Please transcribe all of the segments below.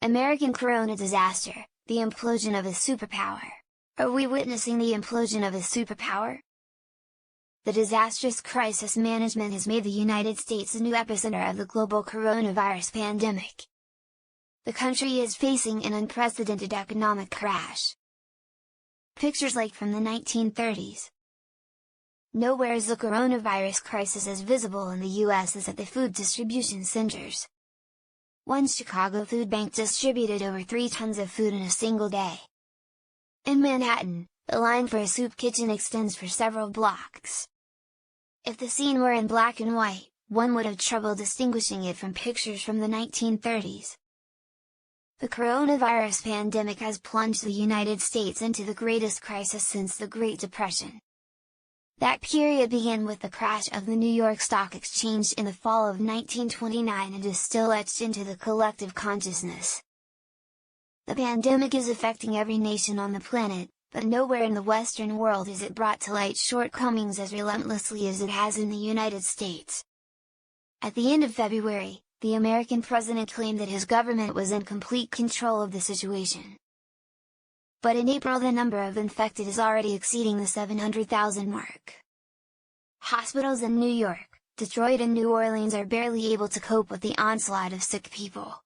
American corona disaster, the implosion of a superpower. Are we witnessing the implosion of a superpower? The disastrous crisis management has made the United States a new epicenter of the global coronavirus pandemic. The country is facing an unprecedented economic crash. Pictures like from the 1930s. Nowhere is the coronavirus crisis as visible in the US as at the food distribution centers. One Chicago food bank distributed over 3 tons of food in a single day. In Manhattan, the line for a soup kitchen extends for several blocks. If the scene were in black and white, one would have trouble distinguishing it from pictures from the 1930s. The coronavirus pandemic has plunged the United States into the greatest crisis since the Great Depression. That period began with the crash of the New York Stock Exchange in the fall of 1929 and is still etched into the collective consciousness. The pandemic is affecting every nation on the planet, but nowhere in the Western world is it brought to light shortcomings as relentlessly as it has in the United States. At the end of February, the American president claimed that his government was in complete control of the situation. But in April the number of infected is already exceeding the 700,000 mark. Hospitals in New York, Detroit and New Orleans are barely able to cope with the onslaught of sick people.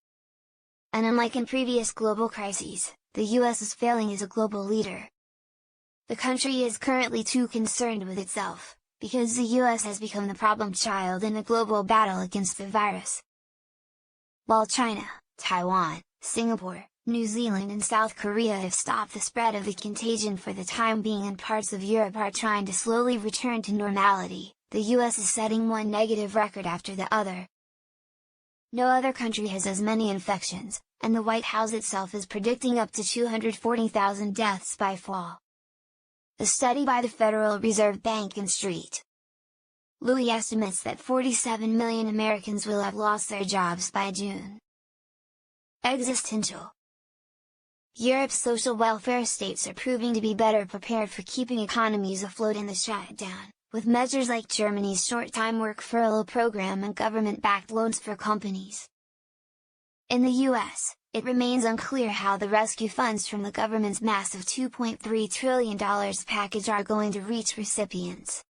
And unlike in previous global crises, the US is failing as a global leader. The country is currently too concerned with itself, because the US has become the problem child in the global battle against the virus. While China, Taiwan, Singapore, New Zealand and South Korea have stopped the spread of the contagion for the time being and parts of Europe are trying to slowly return to normality, the US is setting one negative record after the other. No other country has as many infections, and the White House itself is predicting up to 240,000 deaths by fall. A study by the Federal Reserve Bank and St. Louis estimates that 47 million Americans will have lost their jobs by June. Existential. Europe's social welfare states are proving to be better prepared for keeping economies afloat in the shutdown, with measures like Germany's short-time work furlough program and government-backed loans for companies. In the US, it remains unclear how the rescue funds from the government's massive $2.3 trillion package are going to reach recipients.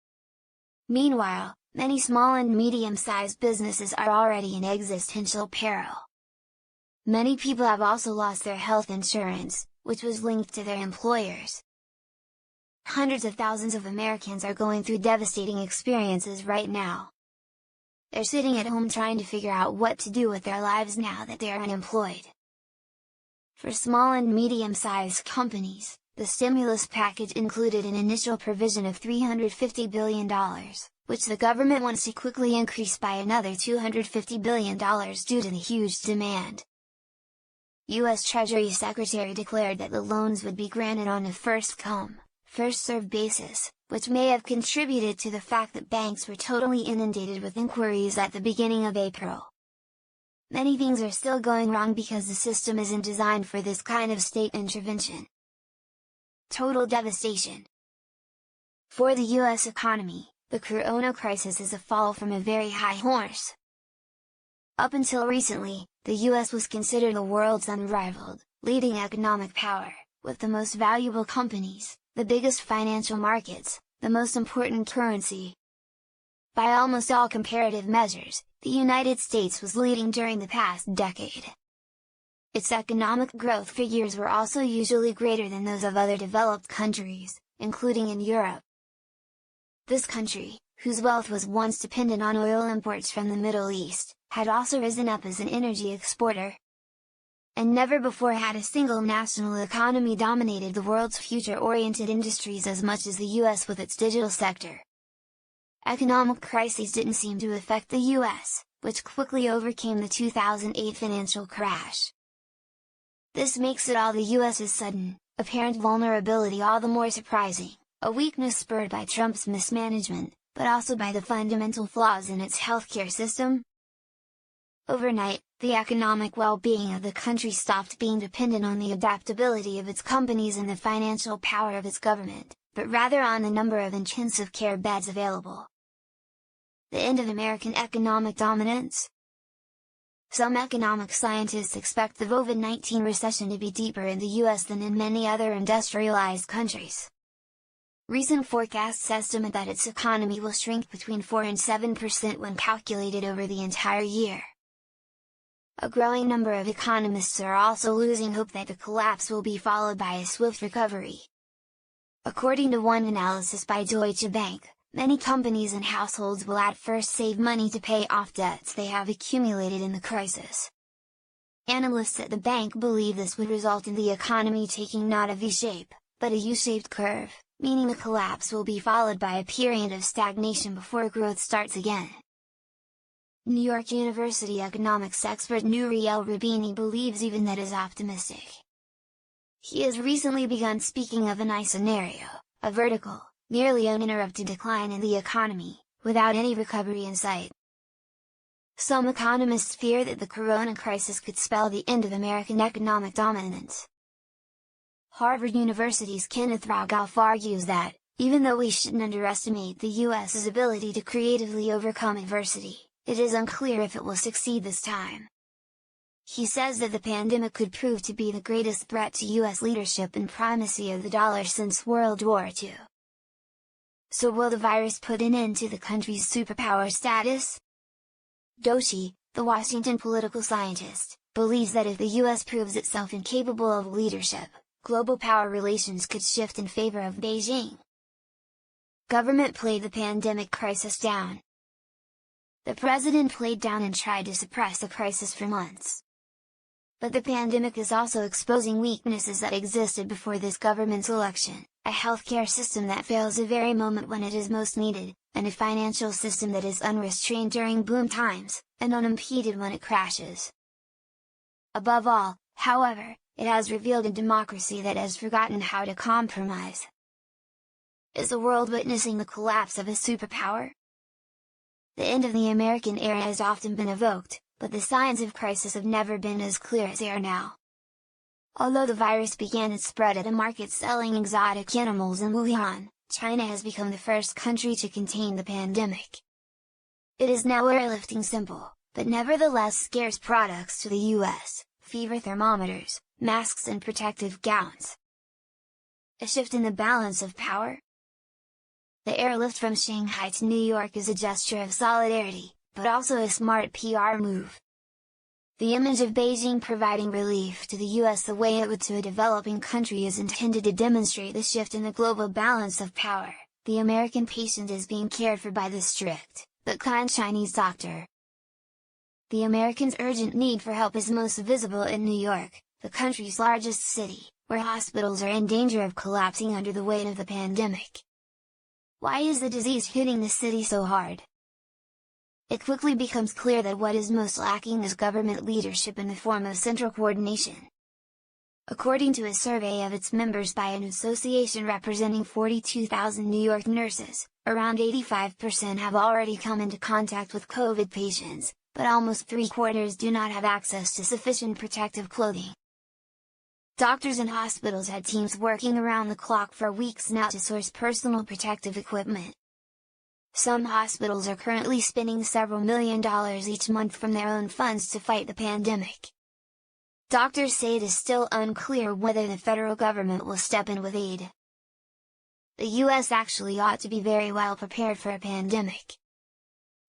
Meanwhile, many small and medium-sized businesses are already in existential peril. Many people have also lost their health insurance, which was linked to their employers. Hundreds of thousands of Americans are going through devastating experiences right now. They're sitting at home trying to figure out what to do with their lives now that they are unemployed. For small and medium-sized companies, the stimulus package included an initial provision of $350 billion, which the government wants to quickly increase by another $250 billion due to the huge demand. U.S. Treasury Secretary declared that the loans would be granted on a first-come, first-served basis, which may have contributed to the fact that banks were totally inundated with inquiries at the beginning of April. Many things are still going wrong because the system isn't designed for this kind of state intervention. Total devastation. For the U.S. economy, the corona crisis is a fall from a very high horse. Up until recently, the US was considered the world's unrivaled, leading economic power, with the most valuable companies, the biggest financial markets, the most important currency. By almost all comparative measures, the United States was leading during the past decade. Its economic growth figures were also usually greater than those of other developed countries, including in Europe. This country, whose wealth was once dependent on oil imports from the Middle East, had also risen up as an energy exporter. And never before had a single national economy dominated the world's future-oriented industries as much as the US with its digital sector. Economic crises didn't seem to affect the US, which quickly overcame the 2008 financial crash. This makes it all the US's sudden, apparent vulnerability all the more surprising, a weakness spurred by Trump's mismanagement, but also by the fundamental flaws in its healthcare system. Overnight, the economic well-being of the country stopped being dependent on the adaptability of its companies and the financial power of its government, but rather on the number of intensive care beds available. The end of American economic dominance? Some economic scientists expect the COVID-19 recession to be deeper in the US than in many other industrialized countries. Recent forecasts estimate that its economy will shrink between 4 and 7% when calculated over the entire year. A growing number of economists are also losing hope that the collapse will be followed by a swift recovery. According to one analysis by Deutsche Bank, many companies and households will at first save money to pay off debts they have accumulated in the crisis. Analysts at the bank believe this would result in the economy taking not a V-shape, but a U-shaped curve, meaning the collapse will be followed by a period of stagnation before growth starts again. New York University economics expert Nouriel Roubini believes even that is optimistic. He has recently begun speaking of an I scenario, a vertical, nearly uninterrupted decline in the economy, without any recovery in sight. Some economists fear that the corona crisis could spell the end of American economic dominance. Harvard University's Kenneth Rogoff argues that, even though we shouldn't underestimate the US's ability to creatively overcome adversity, it is unclear if it will succeed this time. He says that the pandemic could prove to be the greatest threat to US leadership and primacy of the dollar since World War II. So will the virus put an end to the country's superpower status? Doshi, the Washington political scientist, believes that if the US proves itself incapable of leadership, global power relations could shift in favor of Beijing. Government played the pandemic crisis down. The president played down and tried to suppress the crisis for months. But the pandemic is also exposing weaknesses that existed before this government's election. A healthcare system that fails the very moment when it is most needed, and a financial system that is unrestrained during boom times, and unimpeded when it crashes. Above all, however, it has revealed a democracy that has forgotten how to compromise. Is the world witnessing the collapse of a superpower? The end of the American era has often been evoked, but the signs of crisis have never been as clear as they are now. Although the virus began its spread at a market selling exotic animals in Wuhan, China has become the first country to contain the pandemic. It is now airlifting simple, but nevertheless scarce products to the US, fever thermometers, masks and protective gowns. A shift in the balance of power? The airlift from Shanghai to New York is a gesture of solidarity, but also a smart PR move. The image of Beijing providing relief to the US the way it would to a developing country is intended to demonstrate the shift in the global balance of power. The American patient is being cared for by the strict, but kind Chinese doctor. The Americans' urgent need for help is most visible in New York, the country's largest city, where hospitals are in danger of collapsing under the weight of the pandemic. Why is the disease hitting the city so hard? It quickly becomes clear that what is most lacking is government leadership in the form of central coordination. According to a survey of its members by an association representing 42,000 New York nurses, around 85% have already come into contact with COVID patients, but almost 3/4 do not have access to sufficient protective clothing. Doctors and hospitals had teams working around the clock for weeks now to source personal protective equipment. Some hospitals are currently spending several $1 million each month from their own funds to fight the pandemic. Doctors say it is still unclear whether the federal government will step in with aid. The US actually ought to be very well prepared for a pandemic.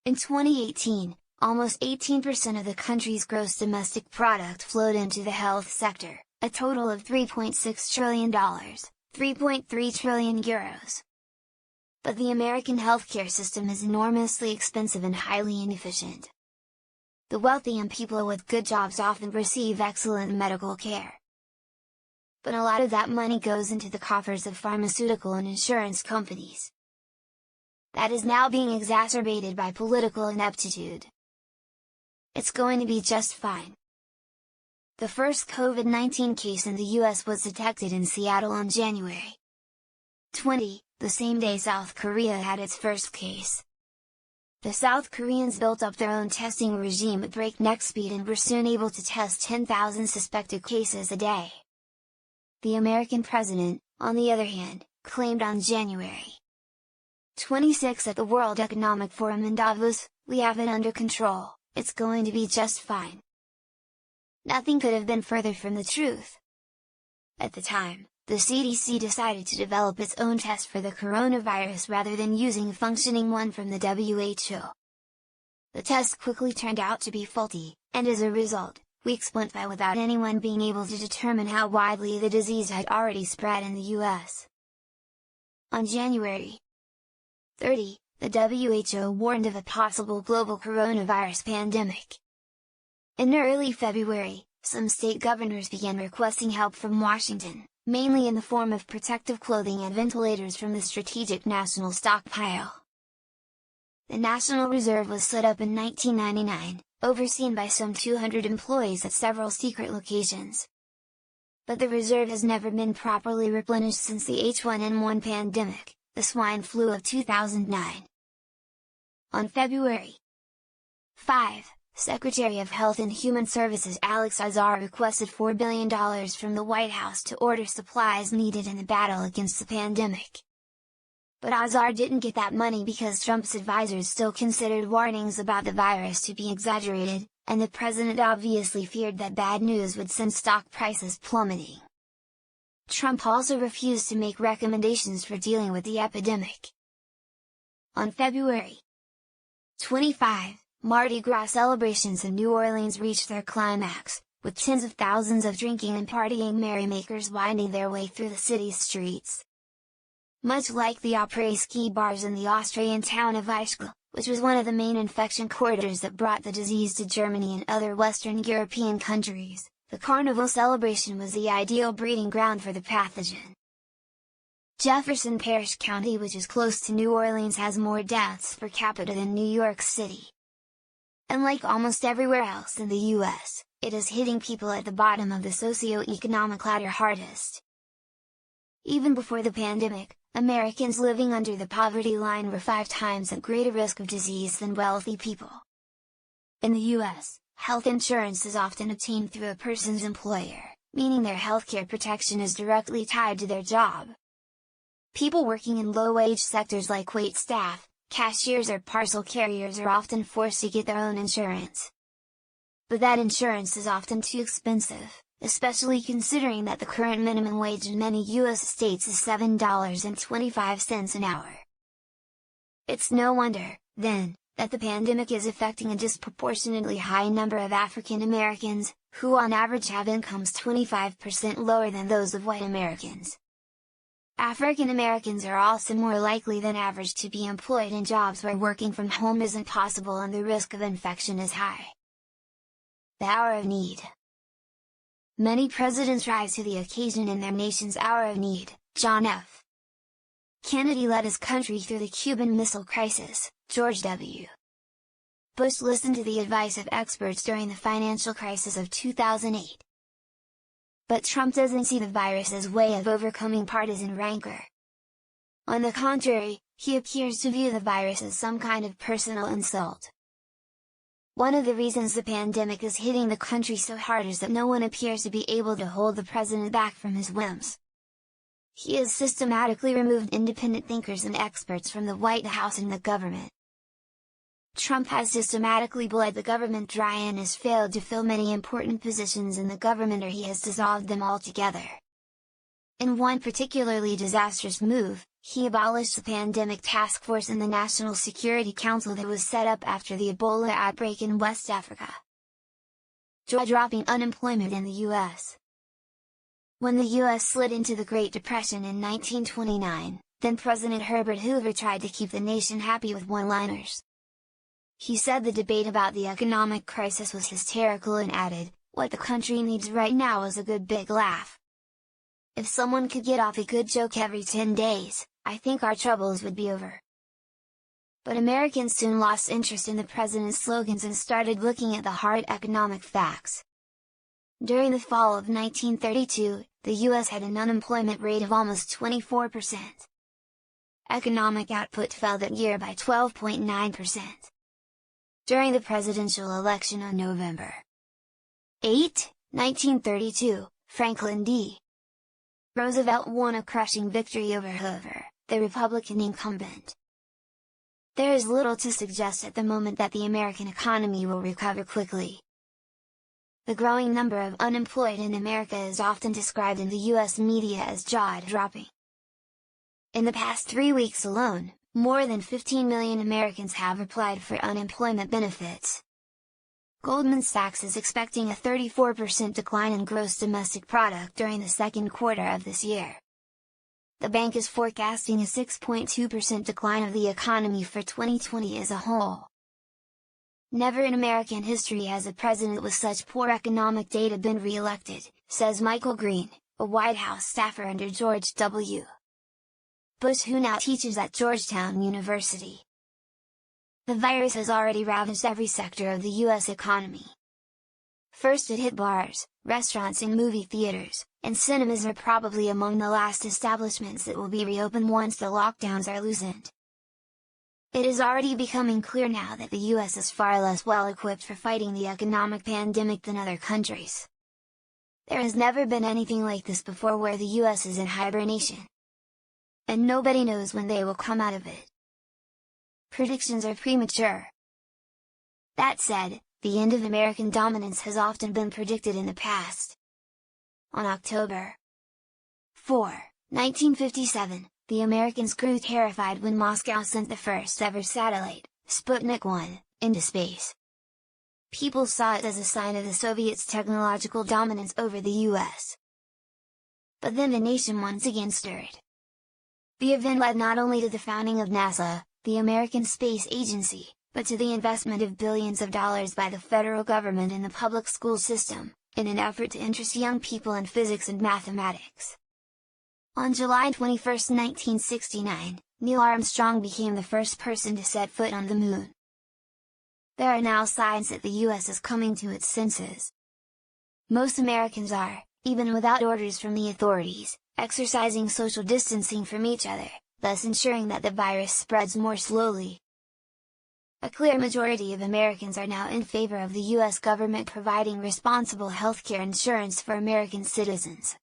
In 2018, almost 18% of the country's gross domestic product flowed into the health sector, a total of $3.6 trillion, 3.3 trillion euros. But the American healthcare system is enormously expensive and highly inefficient. The wealthy and people with good jobs often receive excellent medical care. But a lot of that money goes into the coffers of pharmaceutical and insurance companies. That is now being exacerbated by political ineptitude. It's going to be just fine. The first COVID-19 case in the US was detected in Seattle on January 20, the same day South Korea had its first case. The South Koreans built up their own testing regime at breakneck speed and were soon able to test 10,000 suspected cases a day. The American president, on the other hand, claimed on January 26 at the World Economic Forum in Davos, "We have it under control, it's going to be just fine." Nothing could have been further from the truth. At the time, the CDC decided to develop its own test for the coronavirus rather than using a functioning one from the WHO. The test quickly turned out to be faulty, and as a result, weeks went by without anyone being able to determine how widely the disease had already spread in the US. On January 30, the WHO warned of a possible global coronavirus pandemic. In early February, some state governors began requesting help from Washington, mainly in the form of protective clothing and ventilators from the Strategic National Stockpile. The National Reserve was set up in 1999, overseen by some 200 employees at several secret locations. But the reserve has never been properly replenished since the H1N1 pandemic, the swine flu of 2009. On February 5, Secretary of Health and Human Services Alex Azar requested $4 billion from the White House to order supplies needed in the battle against the pandemic. But Azar didn't get that money because Trump's advisors still considered warnings about the virus to be exaggerated, and the president obviously feared that bad news would send stock prices plummeting. Trump also refused to make recommendations for dealing with the epidemic. On February 25, Mardi Gras celebrations in New Orleans reached their climax, with tens of thousands of drinking and partying merrymakers winding their way through the city's streets. Much like the apres-ski bars in the Austrian town of Ischgl, which was one of the main infection corridors that brought the disease to Germany and other Western European countries, the carnival celebration was the ideal breeding ground for the pathogen. Jefferson Parish County, which is close to New Orleans, has more deaths per capita than New York City. And like almost everywhere else in the US, it is hitting people at the bottom of the socio-economic ladder hardest. Even before the pandemic, Americans living under the poverty line were 5 times at greater risk of disease than wealthy people. In the US, health insurance is often obtained through a person's employer, meaning their healthcare protection is directly tied to their job. People working in low-wage sectors like waitstaff, cashiers or parcel carriers are often forced to get their own insurance. But that insurance is often too expensive, especially considering that the current minimum wage in many US states is $7.25 an hour. It's no wonder, then, that the pandemic is affecting a disproportionately high number of African Americans, who on average have incomes 25% lower than those of white Americans. African Americans are also more likely than average to be employed in jobs where working from home isn't possible and the risk of infection is high. The hour of need. Many presidents rise to the occasion in their nation's hour of need. John F. Kennedy led his country through the Cuban Missile Crisis. George W. Bush listened to the advice of experts during the financial crisis of 2008. But Trump doesn't see the virus as a way of overcoming partisan rancor. On the contrary, he appears to view the virus as some kind of personal insult. One of the reasons the pandemic is hitting the country so hard is that no one appears to be able to hold the president back from his whims. He has systematically removed independent thinkers and experts from the White House and the government. Trump has systematically bled the government dry and has failed to fill many important positions in the government, or he has dissolved them altogether. In one particularly disastrous move, he abolished the pandemic task force in the National Security Council that was set up after the Ebola outbreak in West Africa, dropping unemployment in the US. When the US slid into the Great Depression in 1929, then President Herbert Hoover tried to keep the nation happy with one-liners. He said the debate about the economic crisis was hysterical and added, "What the country needs right now is a good big laugh. If someone could get off a good joke every 10 days, I think our troubles would be over." But Americans soon lost interest in the president's slogans and started looking at the hard economic facts. During the fall of 1932, the US had an unemployment rate of almost 24%. Economic output fell that year by 12.9%. During the presidential election on November 8, 1932, Franklin D. Roosevelt won a crushing victory over Hoover, the Republican incumbent. There is little to suggest at the moment that the American economy will recover quickly. The growing number of unemployed in America is often described in the US media as jaw-dropping. In the past 3 weeks alone, more than 15 million Americans have applied for unemployment benefits. Goldman Sachs is expecting a 34% decline in gross domestic product during the second quarter of this year. The bank is forecasting a 6.2% decline of the economy for 2020 as a whole. Never in American history has a president with such poor economic data been re-elected, says Michael Green, a White House staffer under George W. Bush who now teaches at Georgetown University. The virus has already ravaged every sector of the US economy. First it hit bars, restaurants and movie theaters, and cinemas are probably among the last establishments that will be reopened once the lockdowns are loosened. It is already becoming clear now that the US is far less well equipped for fighting the economic pandemic than other countries. There has never been anything like this before where the US is in hibernation. And nobody knows when they will come out of it. Predictions are premature. That said, the end of American dominance has often been predicted in the past. On October 4, 1957, the Americans grew terrified when Moscow sent the first ever satellite, Sputnik 1, into space. People saw it as a sign of the Soviets' technological dominance over the US. But then the nation once again stirred. The event led not only to the founding of NASA, the American Space Agency, but to the investment of billions of dollars by the federal government in the public school system, in an effort to interest young people in physics and mathematics. On July 21, 1969, Neil Armstrong became the first person to set foot on the moon. There are now signs that the US is coming to its senses. Most Americans are, even without orders from the authorities, exercising social distancing from each other, thus ensuring that the virus spreads more slowly. A clear majority of Americans are now in favor of the US government providing responsible healthcare insurance for American citizens.